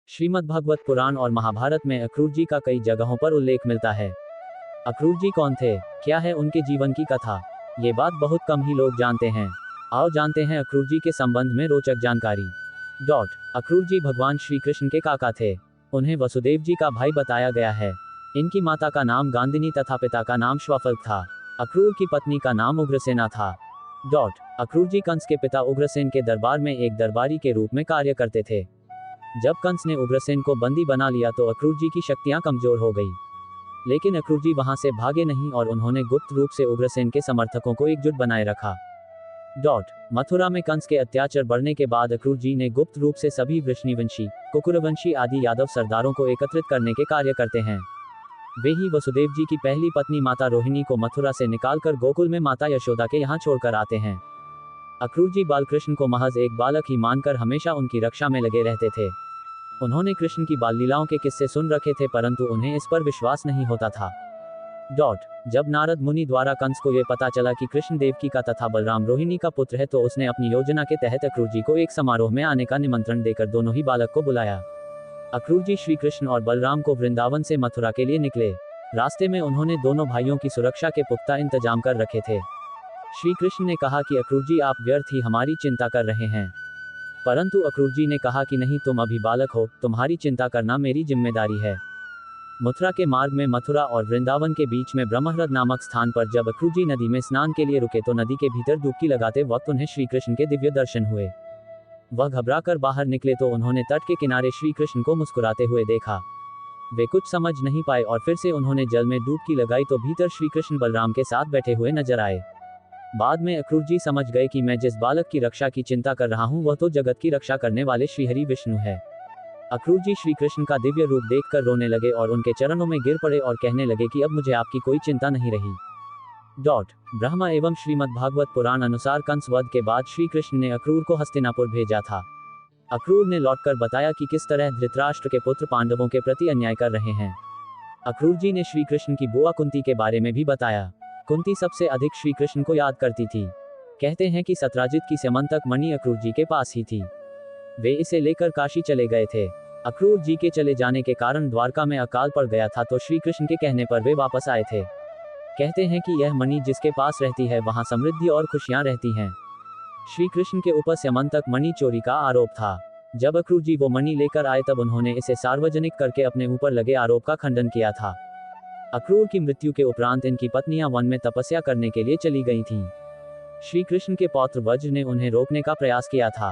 श्रीमद्भागवत पुराण और महाभारत में अक्रूर जी का कई जगहों पर उल्लेख मिलता है। अक्रूर जी कौन थे, क्या है उनके जीवन की कथा, ये बात बहुत कम ही लोग जानते हैं। आओ जानते हैं अक्रूर जी के संबंध में रोचक जानकारी। अक्रूर जी भगवान श्री कृष्ण के काका थे। उन्हें वसुदेव जी का भाई बताया गया है। इनकी माता का नाम गांधिनी तथा पिता का नाम श्वाफल्क था। अक्रूर की पत्नी का नाम उग्रसेना था। अक्रूर जी कंस के पिता उग्रसेन के दरबार में एक दरबारी के रूप में कार्य करते थे। जब कंस ने उग्रसेन को बंदी बना लिया तो अक्रूर जी की शक्तियां कमजोर हो गई। लेकिन अक्रूर जी वहां से भागे नहीं और उन्होंने गुप्त रूप से उग्रसेन के समर्थकों को एकजुट बनाए रखा। मथुरा में कंस के अत्याचार बढ़ने के बाद अक्रूर जी ने गुप्त रूप से सभी वृष्णिवंशी, कुकुरवंशी आदि यादव सरदारों को एकत्रित करने के कार्य करते हैं। वे ही वसुदेव जी की पहली पत्नी माता रोहिणी को मथुरा से निकालकर गोकुल में माता यशोदा के यहाँ छोड़कर आते हैं। अक्रूर जी बालकृष्ण को महज एक बालक ही मानकर हमेशा उनकी रक्षा में लगे रहते थे। उन्होंने कृष्ण की बाल लीलाओं के किस्से सुन रखे थे परंतु उन्हें इस पर विश्वास नहीं होता था। जब नारद मुनि द्वारा कंस को यह पता चला कि कृष्ण देवकी का तथा बलराम रोहिणी का पुत्र है तो उसने अपनी योजना के तहत अक्रूर जी को एक समारोह में आने का निमंत्रण देकर दोनों ही बालक को बुलाया। अक्रूर जी श्री कृष्ण और बलराम को वृंदावन से मथुरा के लिए निकले। रास्ते में उन्होंने दोनों भाइयों की सुरक्षा के पुख्ता इंतजाम कर रखे थे। श्री कृष्ण ने कहा कि अक्रूर जी आप व्यर्थ ही हमारी चिंता कर रहे हैं। परंतु अक्रूर जी ने कहा कि नहीं, तुम अभी बालक हो, तुम्हारी चिंता करना मेरी जिम्मेदारी है। मथुरा के मार्ग में मथुरा और वृंदावन के बीच में ब्रह्मह्रद नामक स्थान पर जब अक्रूर जी नदी में स्नान के लिए रुके तो नदी के भीतर डुबकी लगाते वक्त उन्हें श्री कृष्ण के दिव्य दर्शन हुए। वह घबराकर बाहर निकले तो उन्होंने तट के किनारे श्री कृष्ण को मुस्कुराते हुए देखा। वे कुछ समझ नहीं पाए और फिर से उन्होंने जल में डुबकी लगाई तो भीतर श्री कृष्ण बलराम के साथ बैठे हुए नजर आए। बाद में अक्रूर जी समझ गए कि मैं जिस बालक की रक्षा की चिंता कर रहा हूं वह तो जगत की रक्षा करने वाले श्रीहरि विष्णु है। अक्रूर जी श्री कृष्ण का दिव्य रूप देखकर रोने लगे और उनके चरणों में गिर पड़े और कहने लगे कि अब मुझे आपकी कोई चिंता नहीं रही। ब्रह्मा एवं श्रीमद्भागवत पुराण अनुसार कंस वध के बाद श्री कृष्ण ने अक्रूर को हस्तिनापुर भेजा था। अक्रूर ने लौटकर बताया कि किस तरह धृतराष्ट्र के पुत्र पांडवों के प्रति अन्याय कर रहे हैं। अक्रूर जी ने श्री कृष्ण की बुआ कुंती के बारे में भी बताया। कुंती सबसे अधिक श्री कृष्ण को याद करती थी। कहते हैं कि सत्राजित की स्यमंतक मणि अक्रूर जी के पास ही थी। वे इसे लेकर काशी चले गए थे। अक्रूर जी के चले जाने के कारण द्वारका में अकाल पड़ गया था तो श्री कृष्ण के कहने पर वे वापस आए थे। कहते हैं कि यह मणि जिसके पास रहती है वहां समृद्धि और खुशियां रहती हैं। श्री कृष्ण के ऊपर स्यमंतक मणि चोरी का आरोप था। जब अक्रूर जी वो मणि लेकर आए तब उन्होंने इसे सार्वजनिक करके अपने ऊपर लगे आरोप का खंडन किया था। अक्रूर की मृत्यु के उपरांत इनकी पत्नियां वन में तपस्या करने के लिए चली गई थीं। श्री कृष्ण के पौत्र वज्र ने उन्हें रोकने का प्रयास किया था।